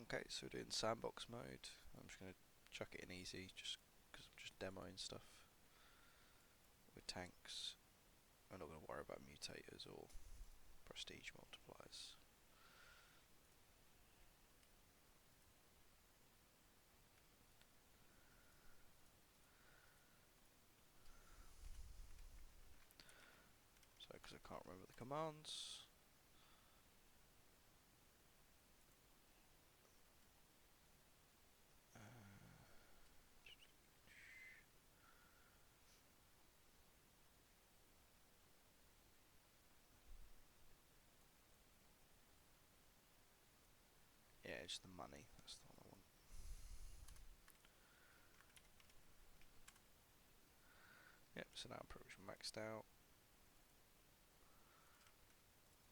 Okay, so we're doing sandbox mode. I'm just going to chuck it in easy just because I'm just demoing stuff with tanks. I'm not going to worry about mutators or prestige multipliers. So, because I can't remember the commands. Yeah, it's the money. That's the one I want. Yep, so now I'm pretty much maxed out.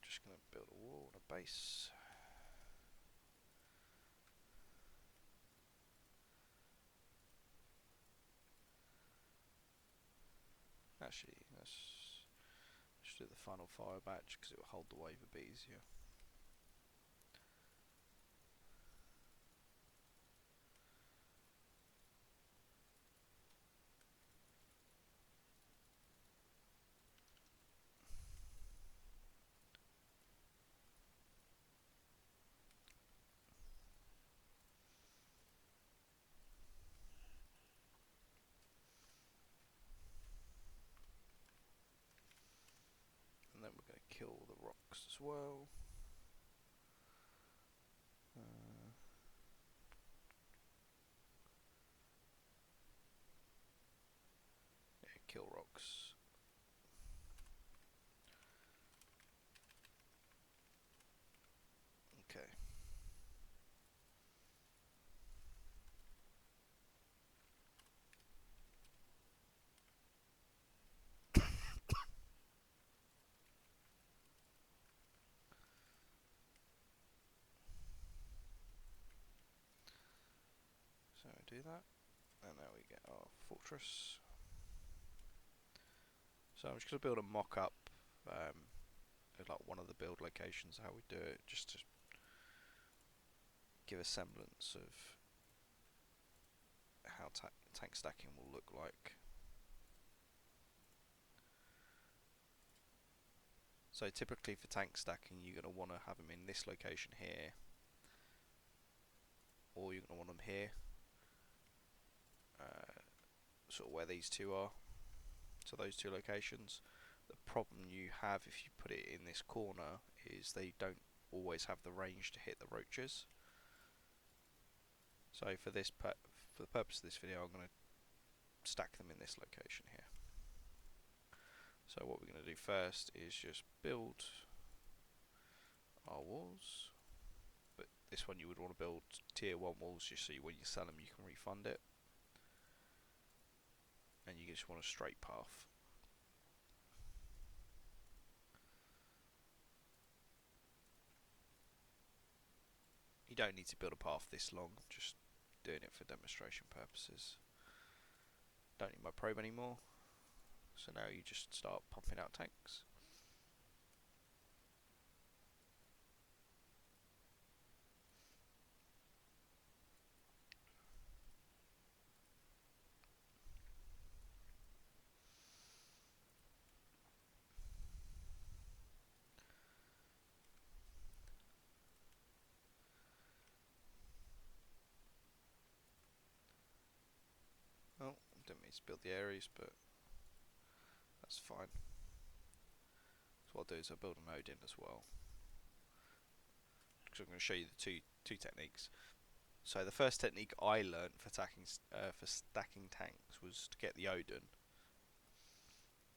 Just going to build a wall and a base. Actually, let's do the final fire batch because it will hold the wave a bit easier. And then we're going to kill the rocks as well. Yeah, kill rocks. Okay. So we do that, and now we get our fortress. So I'm just going to build a mock-up of like one of the build locations, how we do it, just to give a semblance of how tank stacking will look like. So typically for tank stacking, you're going to want to have them in this location here, or you're going to want them here, sort of where these two are. So those two locations. The problem you have if you put it in this corner is they don't always have the range to hit the roaches. So for the purpose of this video, I'm going to stack them in this location here. So what we're going to do first is just build our walls, but this one you would want to build tier 1 walls just so when you sell them you can refund it, and you just want a straight path. You don't need to build a path this long, just doing it for demonstration purposes. Don't need my probe anymore, so now you just start pumping out tanks. Oh, didn't mean to build the areas, but that's fine. So what I'll do is I'll build an Odin as well, because I'm going to show you the two techniques. So the first technique I learned for stacking tanks was to get the Odin,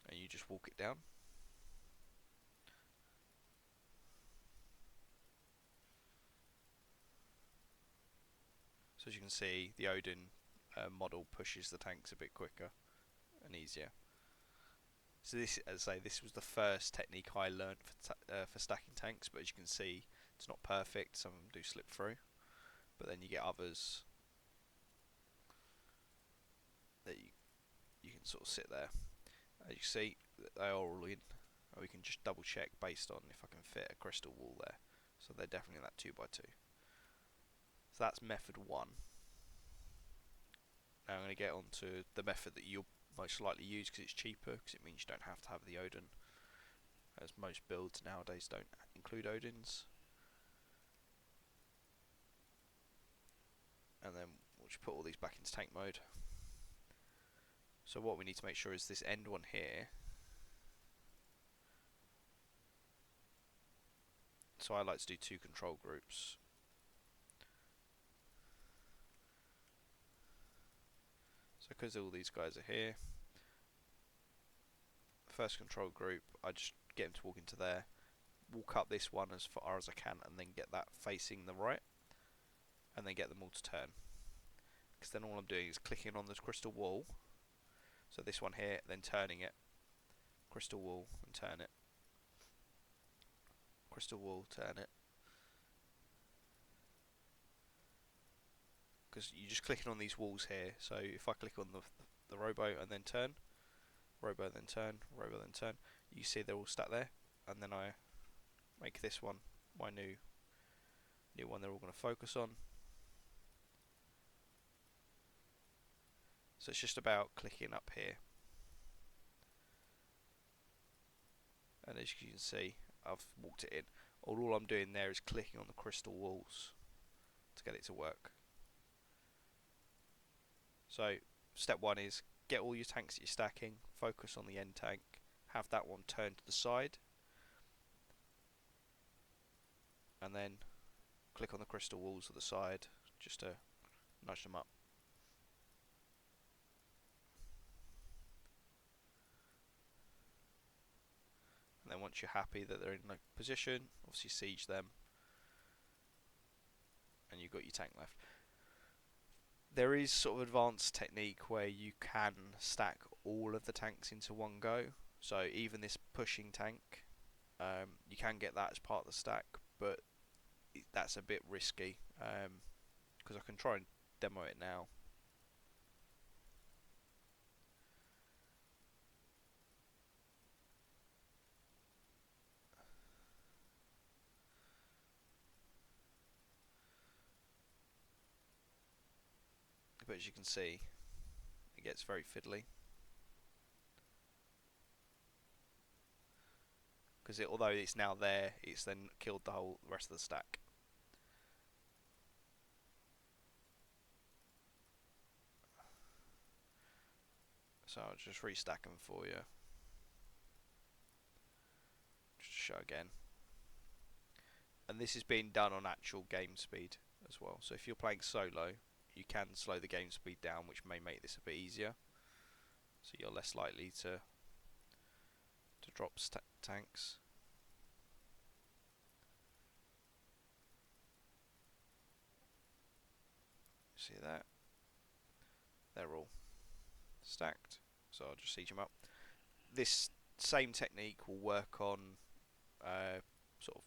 and you just walk it down. So as you can see, the Odin model pushes the tanks a bit quicker and easier. So this, as I say, this was the first technique I learned for stacking tanks, but as you can see, it's not perfect. Some of them do slip through, but then you get others that you can sort of sit there. As you see, they are all in. We can just double check based on if I can fit a crystal wall there. So they're definitely in that 2x2. So that's method 1. Now I'm going to get on to the method that you'll most likely use because it's cheaper, because it means you don't have to have the Odin, as most builds nowadays don't include Odins. And then we'll just put all these back into tank mode. So what we need to make sure is this end one here. So I like to do 2 control groups. So because all these guys are here, first control group, I just get them to walk into there, walk up this one as far as I can, and then get that facing the right, and then get them all to turn. Because then all I'm doing is clicking on this crystal wall, so this one here, then turning it, crystal wall, and turn it, crystal wall, turn it. Because you're just clicking on these walls here, so if I click on the robo and then turn, robo then turn, robo then turn, you see they're all stacked there, and then I make this one my new one they're all going to focus on. So it's just about clicking up here, and as you can see I've walked it in. All I'm doing there is clicking on the crystal walls to get it to work. So step 1 is get all your tanks that you're stacking, focus on the end tank, have that one turned to the side, and then click on the crystal walls at the side just to nudge them up. And then once you're happy that they're in a position, obviously siege them, and you've got your tank left. There is sort of advanced technique where you can stack all of the tanks into one go. So even this pushing tank, you can get that as part of the stack, but that's a bit risky, because I can try and demo it now. But as you can see, it gets very fiddly. Because although it's now there, it's then killed the whole rest of the stack. So I'll just restack them for you. Just to show again. And this is being done on actual game speed as well. So if you're playing solo, you can slow the game speed down, which may make this a bit easier. So you're less likely to drop tanks. See that? They're all stacked. So I'll just siege them up. This same technique will work on sort of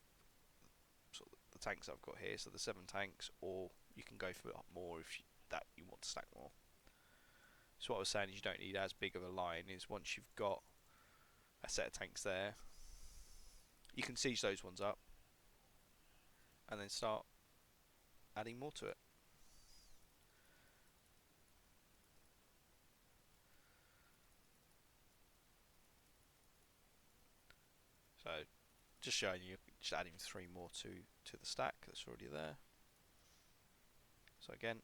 the tanks I've got here, so the 7 tanks, or you can go for more if you want to stack more. So what I was saying is you don't need as big of a line, is once you've got a set of tanks there, you can siege those ones up and then start adding more to it. So just showing you, just adding 3 more to the stack that's already there. So again,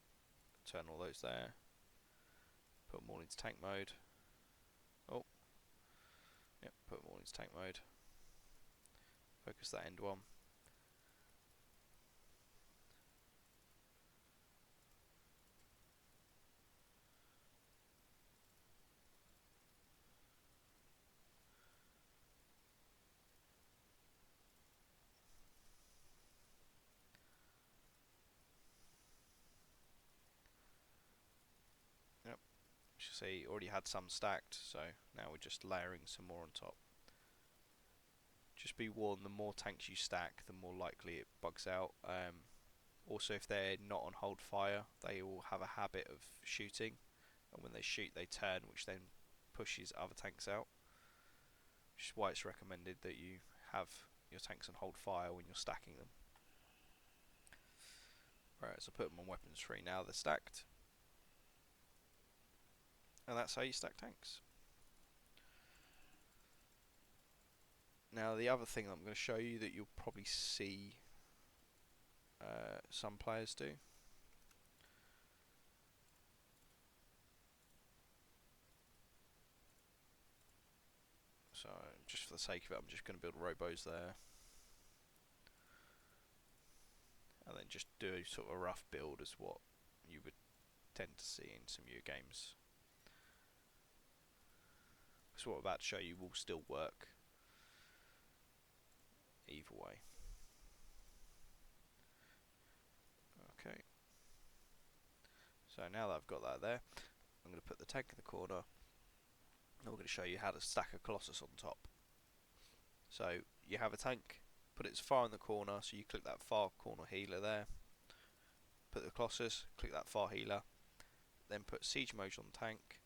turn all those there, put them all into tank mode. Oh, yep, put them all into tank mode. Focus that end one. Yep, you should see already had some stacked, so now we're just layering some more on top. Just be warned, the more tanks you stack, the more likely it bugs out. Also, if they're not on hold fire, they will have a habit of shooting, and when they shoot they turn, which then pushes other tanks out, which is why it's recommended that you have your tanks on hold fire when you're stacking them. Right, Alright, so put them on weapons 3 now, they're stacked. And that's how you stack tanks. Now the other thing that I'm going to show you that you'll probably see some players do. So just for the sake of it, I'm just going to build robos there. And then just do sort of a rough build as what you would tend to see in some of your games. So what I'm about to show you will still work either way. Okay. So now that I've got that there, I'm going to put the tank in the corner. And we're going to show you how to stack a Colossus on top. So you have a tank, put it as far in the corner, so you click that far corner healer there. Put the Colossus, click that far healer. Then put siege mode on the tank.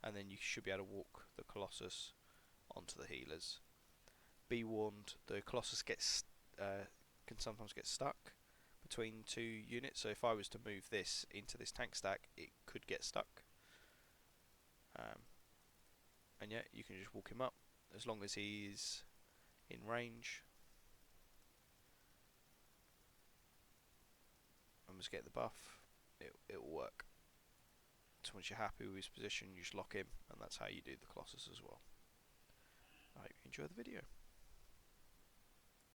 And then you should be able to walk the Colossus onto the healers. Be warned, the Colossus can sometimes get stuck between 2 units, so if I was to move this into this tank stack, it could get stuck. And yeah, you can just walk him up as long as he's in range. And just get the buff, it will work. So once you're happy with his position, you just lock him, and that's how you do the Colossus as well. I hope you enjoy the video.